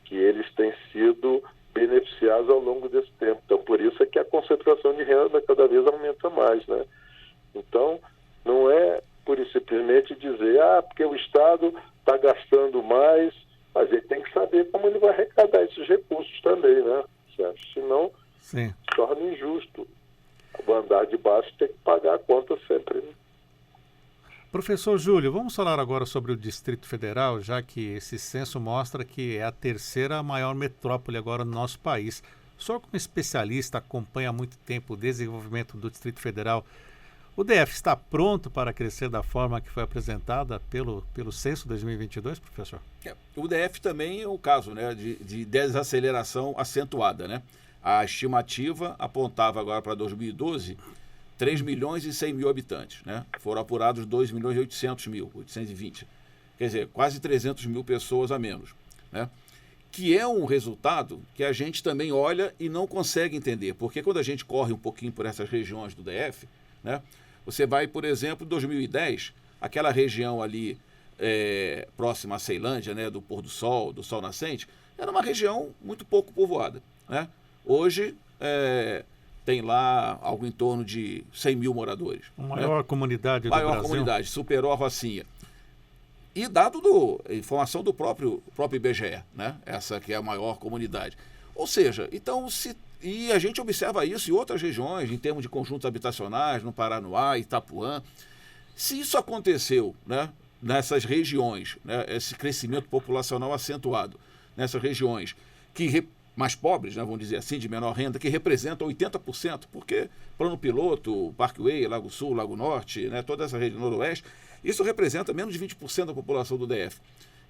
que eles têm sido beneficiados ao longo desse tempo. Então, por isso é que a concentração de renda cada vez aumenta mais, né? Então, não é pura e simplesmente dizer, porque o Estado está gastando mais, mas ele tem que saber como ele vai arrecadar esses recursos também, né? Senão, Sim, se torna injusto. O andar de baixo tem que pagar a conta sempre, né? Professor Júlio, vamos falar agora sobre o Distrito Federal, já que esse censo mostra que é a terceira maior metrópole agora no nosso país. O senhor, como especialista, acompanha há muito tempo o desenvolvimento do Distrito Federal. O DF está pronto para crescer da forma que foi apresentada pelo censo 2022, professor? O DF também é o caso, né, de desaceleração acentuada, né? A estimativa apontava agora para 2012 3 milhões e 100 mil habitantes, né? Foram apurados 2 milhões e 800 mil, 820. Quer dizer, quase 300 mil pessoas a menos, né? que é um resultado que a gente também olha e não consegue entender. Porque quando a gente corre um pouquinho por essas regiões do DF, né, você vai, por exemplo, em 2010, aquela região ali próxima à Ceilândia, né, do pôr do sol nascente, era uma região muito pouco povoada. Né? Hoje tem lá algo em torno de 100 mil moradores. A maior comunidade do Brasil. Maior comunidade, superou a Rocinha. E dado informação do próprio IBGE, né? Essa que é a maior comunidade. Ou seja, então, e a gente observa isso em outras regiões, em termos de conjuntos habitacionais, no Paranoá, Itapuã. Se isso aconteceu, né, nessas regiões, né, esse crescimento populacional acentuado, nessas regiões mais pobres, né, vamos dizer assim, de menor renda, que representam 80%, porque Plano Piloto, Parkway, Lago Sul, Lago Norte, né, toda essa região noroeste, isso representa menos de 20% da população do DF.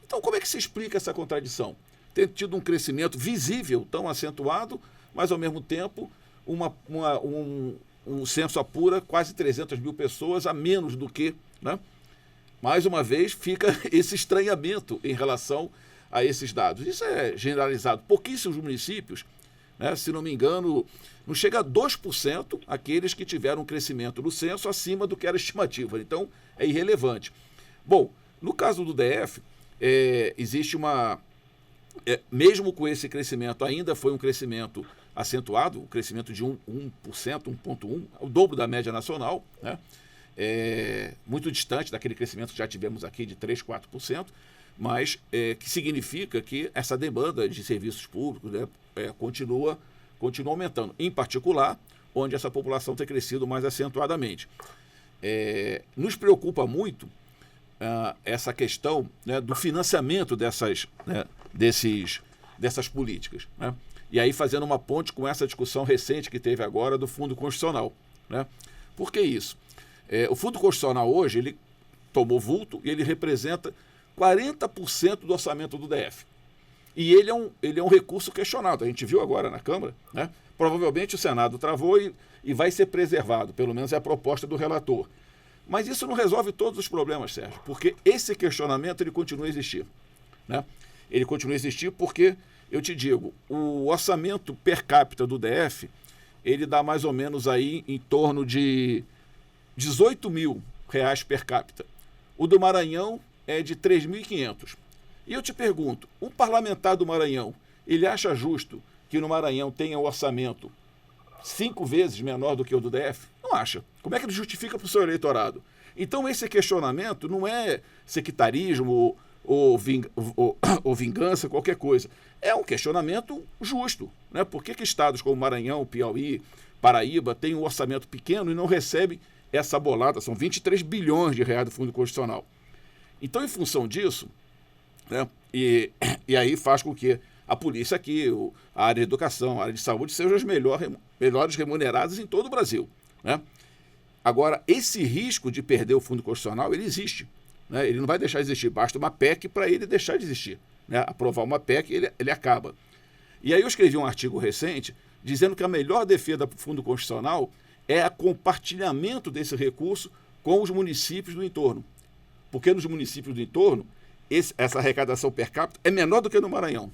Então, como é que se explica essa contradição? Ter tido um crescimento visível, tão acentuado, mas, ao mesmo tempo, um censo apura quase 300 mil pessoas a menos do que... Né? Mais uma vez, fica esse estranhamento em relação a esses dados. Isso é generalizado. Pouquíssimos municípios, né, se não me engano, não chega a 2% aqueles que tiveram um crescimento no censo acima do que era estimativa. Então, é irrelevante. Bom, no caso do DF, existe mesmo com esse crescimento, ainda foi um crescimento acentuado, um crescimento de 1%, 1,1%, o dobro da média nacional, né? Muito distante daquele crescimento que já tivemos aqui de 3%, 4%, mas que significa que essa demanda de serviços públicos, né, continua aumentando, em particular, onde essa população tem crescido mais acentuadamente. Nos preocupa muito essa questão, né, do financiamento dessas políticas. Né? E aí fazendo uma ponte com essa discussão recente que teve agora do Fundo Constitucional. Né? Por que isso? O Fundo Constitucional hoje, ele tomou vulto e ele representa 40% do orçamento do DF. E ele é um recurso questionado. A gente viu agora na Câmara, né? Provavelmente o Senado travou e vai ser preservado, pelo menos é a proposta do relator. Mas isso não resolve todos os problemas, Sérgio, porque esse questionamento ele continua a existir. Né? Ele continua a existir porque, eu te digo, o orçamento per capita do DF, ele dá mais ou menos aí em torno de 18 mil reais per capita. O do Maranhão é de 3.500. E eu te pergunto, um parlamentar do Maranhão, ele acha justo que no Maranhão tenha um orçamento 5 vezes menor do que o do DF? Não acha. Como é que ele justifica para o seu eleitorado? Então esse questionamento não é sectarismo ou vingança, qualquer coisa. É um questionamento justo. Né? Por que estados como Maranhão, Piauí, Paraíba têm um orçamento pequeno e não recebem essa bolada? São 23 bilhões de reais do Fundo Constitucional. Então, em função disso, né, e aí faz com que a polícia aqui, a área de educação, a área de saúde, sejam as melhores remuneradas em todo o Brasil. Né? Agora, esse risco de perder o Fundo Constitucional, ele existe. Né? Ele não vai deixar de existir. Basta uma PEC para ele deixar de existir. Né? Aprovar uma PEC, ele acaba. E aí eu escrevi um artigo recente dizendo que a melhor defesa do Fundo Constitucional é o compartilhamento desse recurso com os municípios do entorno. Porque nos municípios do entorno, essa arrecadação per capita é menor do que no Maranhão.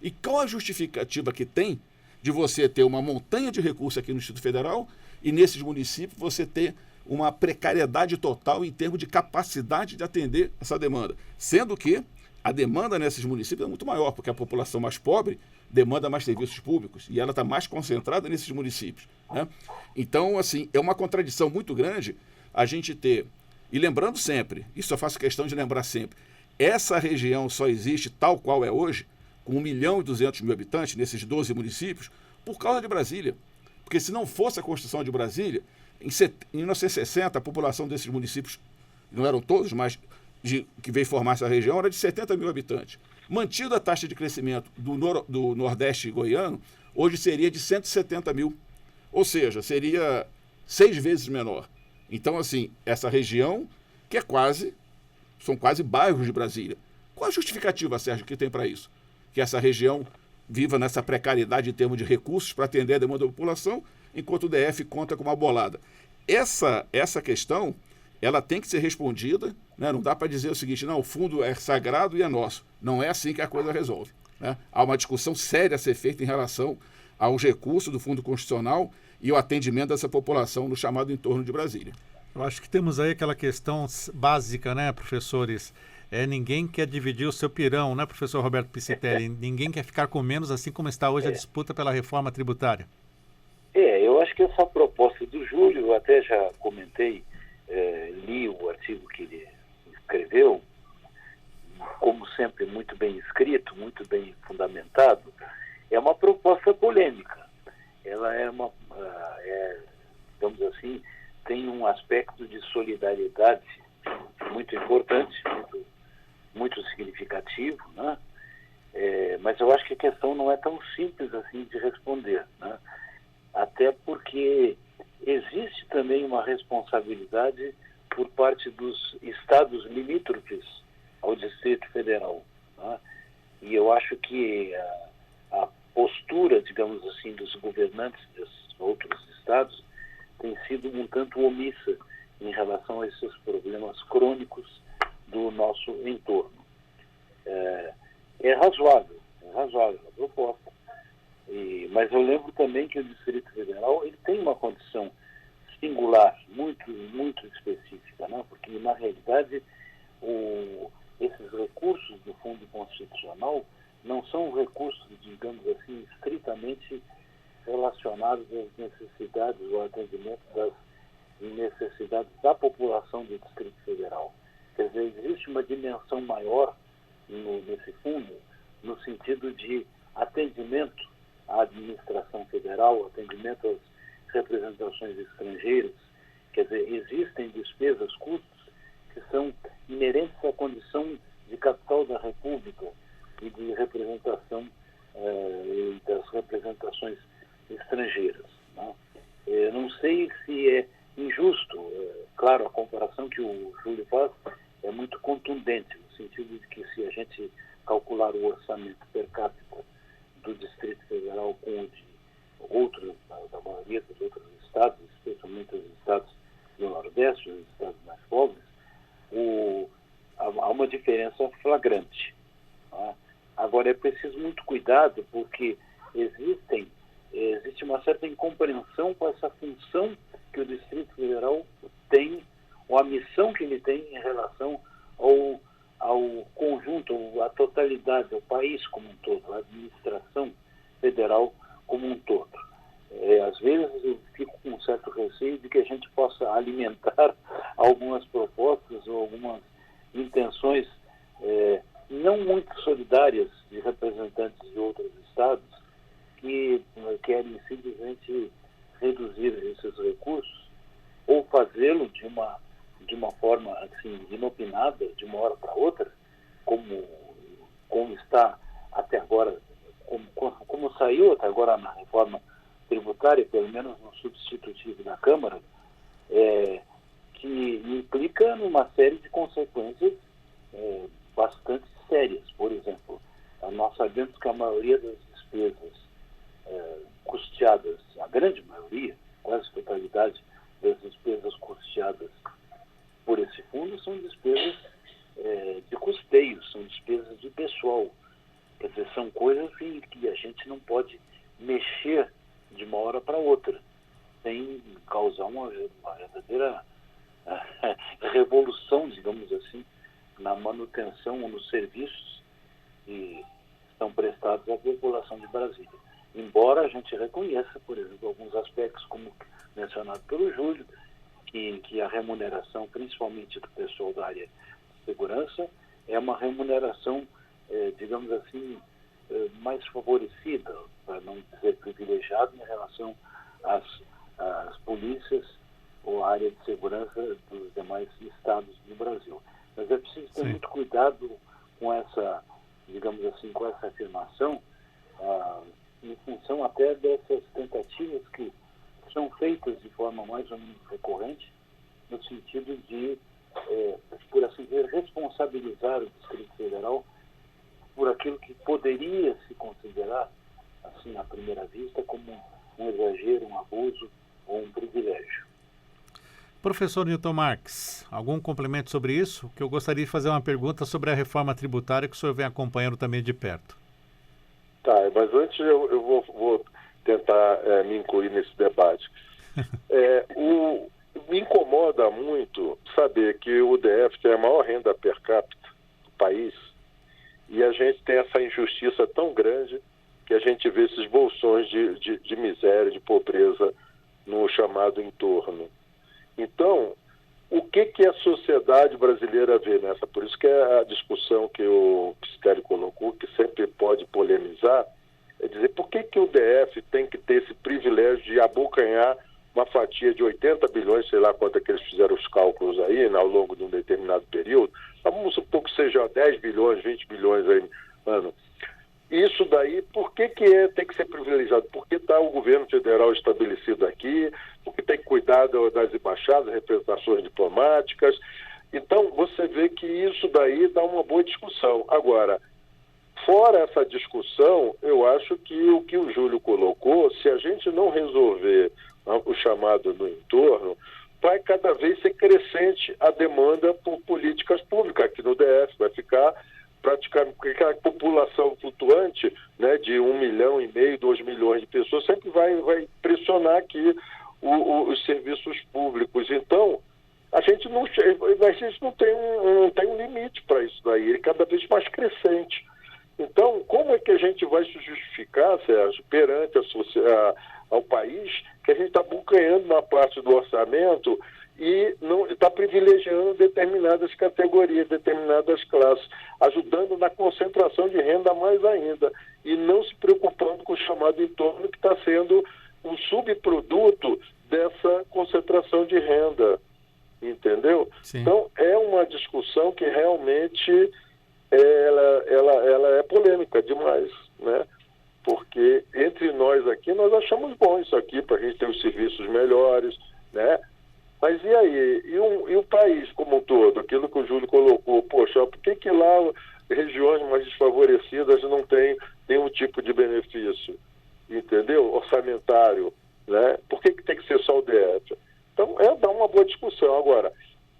E qual a justificativa que tem de você ter uma montanha de recursos aqui no Distrito Federal e nesses municípios você ter uma precariedade total em termos de capacidade de atender essa demanda? Sendo que a demanda nesses municípios é muito maior, porque a população mais pobre demanda mais serviços públicos e ela está mais concentrada nesses municípios. Né? Então, assim, é uma contradição muito grande a gente ter... E lembrando sempre, isso eu faço questão de lembrar sempre, essa região só existe tal qual é hoje, com 1.200.000 habitantes, nesses 12 municípios, por causa de Brasília. Porque se não fosse a Constituição de Brasília, em 1960 a população desses municípios, não eram todos, mas que veio formar essa região, era de 70 mil habitantes. Mantida a taxa de crescimento do Nordeste goiano, hoje seria de 170 mil. Ou seja, seria 6 vezes menor. Então, assim, essa região, que são quase bairros de Brasília. Qual a justificativa, Sérgio, que tem para isso? Que essa região viva nessa precariedade em termos de recursos para atender a demanda da população, enquanto o DF conta com uma bolada. Essa questão, ela tem que ser respondida, né? Não dá para dizer o seguinte, não, o fundo é sagrado e é nosso. Não é assim que a coisa resolve, né? Há uma discussão séria a ser feita em relação aos recursos do Fundo Constitucional e o atendimento dessa população no chamado entorno de Brasília. Eu acho que temos aí aquela questão básica, né, professores? Ninguém quer dividir o seu pirão, né, professor Roberto Piscitelli? Ninguém quer ficar com menos, assim como está hoje a disputa pela reforma tributária. Eu acho que essa proposta do Júlio, eu até já comentei, li o artigo que ele escreveu, como sempre, muito bem escrito, muito bem fundamentado. É uma proposta polêmica. Ela digamos assim, tem um aspecto de solidariedade muito importante, muito significativo, né? Mas eu acho que a questão não é tão simples assim de responder, né? Até porque existe também uma responsabilidade por parte dos estados limítrofes ao Distrito Federal, né? E eu acho que a postura, digamos assim, dos governantes desses outros estados tem sido um tanto omissa em relação a esses problemas crônicos do nosso entorno. É razoável a proposta. Mas eu lembro também que o Distrito Federal ele tem uma condição singular, muito, muito específica, né? Porque, na realidade, esses recursos do Fundo Constitucional não são recursos, digamos assim, estritamente relacionados às necessidades ou atendimento das necessidades da população do Distrito Federal. Quer dizer, existe uma dimensão maior nesse fundo, no sentido de atendimento à administração federal, atendimento às representações estrangeiras. Quer dizer, existem despesas, custos, que são inerentes à condição de capital da República e de representação das representações estrangeiras, né? Não sei se é injusto. Claro, a comparação que o Júlio faz é muito contundente, no sentido de que se a gente calcular o orçamento per capita do Distrito Federal com o de outros, da maioria dos outros estados, especialmente os estados do Nordeste, os estados mais pobres, há uma diferença flagrante, né? Agora, é preciso muito cuidado, porque existe uma certa incompreensão com essa função que o Distrito Federal tem, ou a missão que ele tem em relação ao conjunto, à totalidade, ao país como um todo, à administração federal como um todo. Às vezes eu fico com um certo receio de que a gente possa alimentar algumas propostas ou algumas intenções não muito solidárias de representantes de outros estados que querem simplesmente reduzir esses recursos ou fazê-lo de uma forma assim inopinada, de uma hora para outra, como está até agora, como saiu até agora na reforma tributária, pelo menos no substitutivo da Câmara, que implica numa série de consequências bastante sérias. Por exemplo, nós sabemos que a maioria das despesas custeadas, a grande maioria, quase a totalidade das despesas custeadas por esse fundo são despesas de custeio, são despesas de pessoal. Quer dizer, são coisas que a gente não pode mexer de uma hora para outra, sem causar uma verdadeira revolução, digamos assim, na manutenção ou nos serviços que são prestados à população de Brasília. Embora a gente reconheça, por exemplo, alguns aspectos, como mencionado pelo Júlio, que a remuneração, principalmente do pessoal da área de segurança, é uma remuneração, digamos assim, mais favorecida, para não dizer privilegiada, em relação às polícias ou à área de segurança dos demais estados do Brasil. Mas é preciso ter muito cuidado com essa, digamos assim, com essa afirmação, em função até dessas tentativas que são feitas de forma mais ou menos recorrente, no sentido de, por assim dizer, responsabilizar o Distrito Federal por aquilo que poderia se considerar, assim, à primeira vista, como um exagero, um abuso ou um privilégio. Professor Newton Marques, algum complemento sobre isso? Que eu gostaria de fazer uma pergunta sobre a reforma tributária que o senhor vem acompanhando também de perto. Tá, mas antes eu vou tentar me incluir nesse debate. Me incomoda muito saber que o DF tem a maior renda per capita do país e a gente tem essa injustiça tão grande que a gente vê esses bolsões de miséria, de pobreza no chamado entorno. Então, o que a sociedade brasileira vê nessa? Por isso que é a discussão que o Pistelli colocou, que sempre pode polemizar, é dizer por que o DF tem que ter esse privilégio de abocanhar uma fatia de 80 bilhões, sei lá quanto é que eles fizeram os cálculos aí, ao longo de um determinado período, vamos supor que seja 10 bilhões, 20 bilhões aí ano. Isso daí, por que tem que ser privilegiado? Porque está o governo federal estabelecido aqui, porque tem que cuidar das embaixadas, representações diplomáticas. Então, você vê que isso daí dá uma boa discussão. Agora, fora essa discussão, eu acho que o que o Júlio colocou, se a gente não resolver o chamado no entorno, vai cada vez ser crescente a demanda por políticas públicas aqui no DF, vai ficar praticamente, porque a população flutuante, né, de 1,5 milhão, 2 milhões de pessoas, sempre vai pressionar aqui os serviços públicos. Então, a gente não tem um limite para isso daí, ele é cada vez mais crescente. Então, como é que a gente vai se justificar, Sérgio, perante ao país, que a gente está abocanhando uma parte do orçamento e não está privilegiando determinadas categorias, determinadas classes, ajudando na concentração de renda mais ainda, e não se preocupando com o chamado entorno, que está sendo um subproduto dessa concentração de renda, entendeu? Sim. Então, é uma discussão que realmente ela é polêmica demais, né? Porque entre nós aqui, nós achamos bom isso aqui, para a gente ter os serviços melhores, né? Mas e aí? E o país como um todo? Aquilo que o Júlio colocou, poxa, por que lá regiões mais desfavorecidas não têm nenhum tipo de benefício? Entendeu? Orçamentário, né? Por que tem que ser só o DF? Então, dá uma boa discussão. Agora,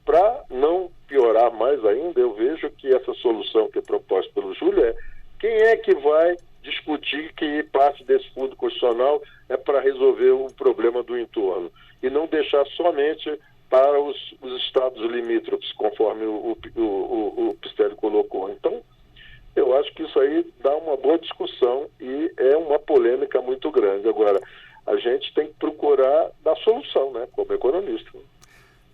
para não piorar mais ainda, eu vejo que essa solução que é proposta pelo Júlio quem é que vai discutir que parte desse fundo constitucional é para resolver o problema do entorno e não deixar somente para os estados limítrofes, conforme o Pistelli colocou. Então, eu acho que isso aí dá uma boa discussão e é uma polêmica muito grande. Agora, a gente tem que procurar dar solução, né, como economista.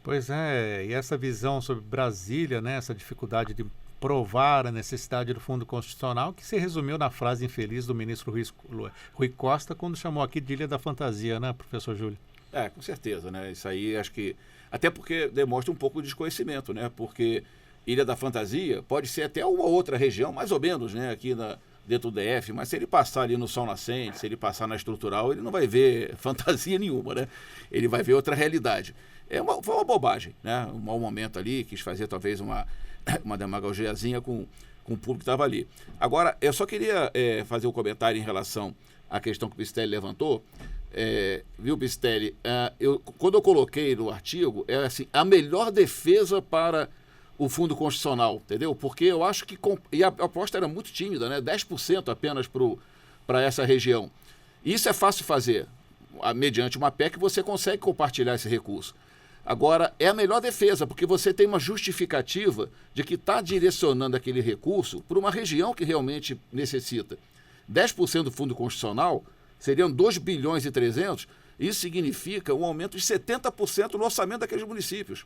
Pois é, e essa visão sobre Brasília, né, essa dificuldade de provar a necessidade do fundo constitucional, que se resumiu na frase infeliz do ministro Rui Costa, quando chamou aqui de Ilha da Fantasia, né, professor Júlio? Com certeza, né? Isso aí acho que... Até porque demonstra um pouco de desconhecimento, né? Porque Ilha da Fantasia pode ser até uma outra região, mais ou menos, né? Aqui dentro do DF, mas se ele passar ali no Sol Nascente, se ele passar na estrutural, ele não vai ver fantasia nenhuma, né? Ele vai ver outra realidade. Foi uma bobagem, né? Um mau momento ali, quis fazer talvez uma demagogiazinha com o público que estava ali. Agora, eu só queria fazer um comentário em relação à questão que o Pistelli levantou. Viu, Pistelli? Quando eu coloquei no artigo, assim, a melhor defesa para o fundo constitucional, entendeu? Porque eu acho que... E a aposta era muito tímida, né? 10% apenas para essa região. Isso é fácil de fazer. Mediante uma PEC, você consegue compartilhar esse recurso. Agora, é a melhor defesa, porque você tem uma justificativa de que está direcionando aquele recurso para uma região que realmente necessita. 10% do fundo constitucional seriam 2 bilhões e 300, isso significa um aumento de 70% no orçamento daqueles municípios.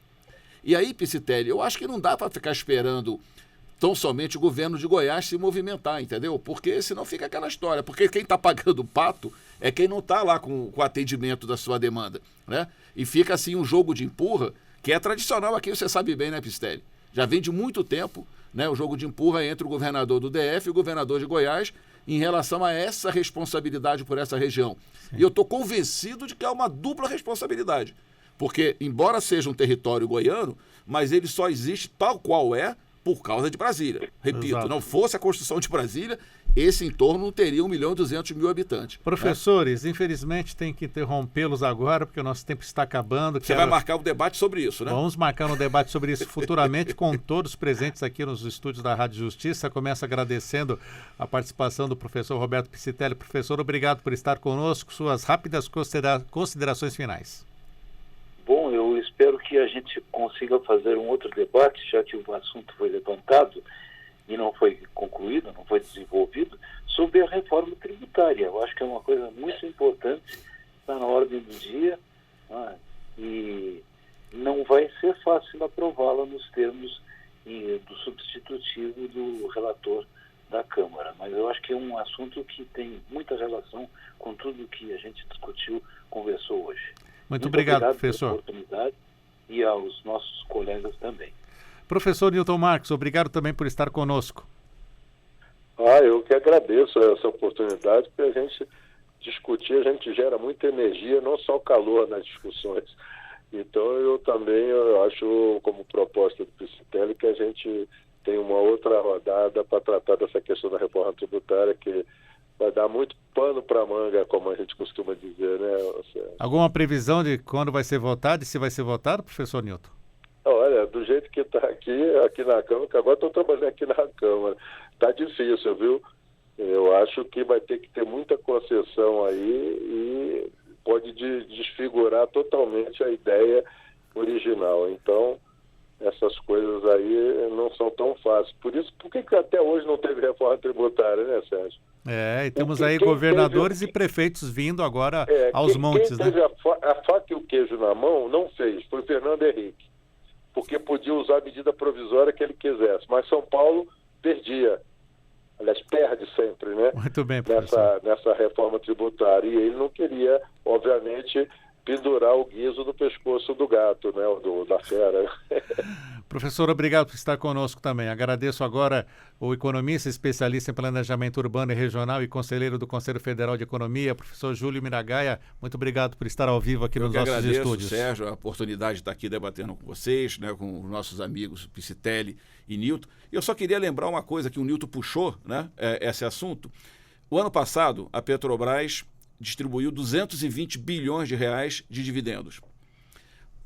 E aí, Pistelli, eu acho que não dá para ficar esperando tão somente o governo de Goiás se movimentar, entendeu? Porque senão fica aquela história, porque quem está pagando o pato é quem não está lá com o atendimento da sua demanda, né? E fica assim um jogo de empurra, que é tradicional aqui, você sabe bem, né, Pistelli? Já vem de muito tempo, né, o jogo de empurra entre o governador do DF e o governador de Goiás em relação a essa responsabilidade por essa região. Sim. E eu estou convencido de que é uma dupla responsabilidade, porque embora seja um território goiano, mas ele só existe tal qual é por causa de Brasília. Repito, Exato. não fosse a construção de Brasília, esse entorno não teria 1.200.000 habitantes. Professores, infelizmente tem que interrompê-los agora, porque o nosso tempo está acabando. Você vai marcar um debate sobre isso, né? Vamos marcar um debate sobre isso futuramente com todos presentes aqui nos estúdios da Rádio Justiça. Começo agradecendo a participação do professor Roberto Piscitelli. Professor, obrigado por estar conosco. Suas rápidas considerações finais. Bom, eu espero que a gente consiga fazer um outro debate, já que o assunto foi levantado e não foi concluído, não foi desenvolvido, sobre a reforma tributária. Eu acho que é uma coisa muito importante, está na ordem do dia, e não vai ser fácil aprová-la nos termos do substitutivo do relator da Câmara. Mas eu acho que é um assunto que tem muita relação com tudo que a gente discutiu, conversou hoje. Muito obrigado, professor. Pela oportunidade e aos nossos colegas também. Professor Newton Marques, obrigado também por estar conosco. Eu que agradeço essa oportunidade, porque a gente discutir, a gente gera muita energia, não só calor nas discussões. Então eu também acho, como proposta do Piscitelli, que a gente tem uma outra rodada para tratar dessa questão da reforma tributária, que vai dar muito pano para manga, como a gente costuma dizer, né? Alguma previsão de quando vai ser votado e se vai ser votado, professor Newton? Olha, do jeito que está aqui na Câmara, que agora estou trabalhando aqui na Câmara, está difícil, viu? Eu acho que vai ter que ter muita concessão aí e pode desfigurar totalmente a ideia original. Então, essas coisas aí não são tão fáceis. Por isso, por que até hoje não teve reforma tributária, né, Sérgio? E temos aí governadores e prefeitos vindo agora aos montes, quem né? teve a faca e o queijo na mão não fez, foi o Fernando Henrique, porque podia usar a medida provisória que ele quisesse, mas São Paulo perdia, aliás, perde sempre, né? Muito bem, professor. Nessa reforma tributária, e ele não queria, obviamente, pendurar o guiso do pescoço do gato, né? Da fera. Professor, obrigado por estar conosco também. Agradeço agora o economista, especialista em planejamento urbano e regional e conselheiro do Conselho Federal de Economia, professor Júlio Miragaia. Muito obrigado por estar ao vivo aqui nos nossos estúdios. Sérgio, a oportunidade de estar aqui debatendo com vocês, né, com os nossos amigos Piscitelli e Newton. Eu só queria lembrar uma coisa que o Newton puxou, né, esse assunto. O ano passado, a Petrobras distribuiu 220 bilhões de reais de dividendos.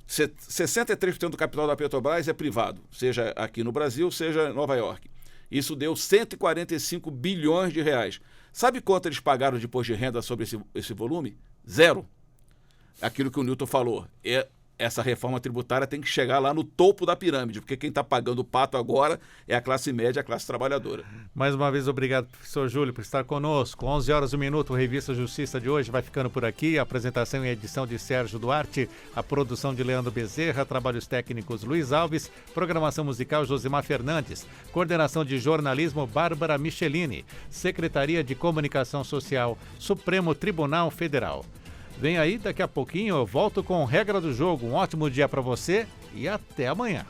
63% do capital da Petrobras é privado, seja aqui no Brasil, seja em Nova York. Isso deu 145 bilhões de reais. Sabe quanto eles pagaram de imposto de renda sobre esse volume? 0. Aquilo que o Newton falou. Essa reforma tributária tem que chegar lá no topo da pirâmide, porque quem está pagando o pato agora é a classe média, a classe trabalhadora. Mais uma vez, obrigado, professor Júlio, por estar conosco. 11h01, Revista Justiça de hoje vai ficando por aqui. A apresentação e edição de Sérgio Duarte, a produção de Leandro Bezerra, trabalhos técnicos Luiz Alves, programação musical Josimar Fernandes, coordenação de jornalismo Bárbara Michelini, Secretaria de Comunicação Social, Supremo Tribunal Federal. Vem aí, daqui a pouquinho eu volto com Regra do Jogo. Um ótimo dia para você e até amanhã.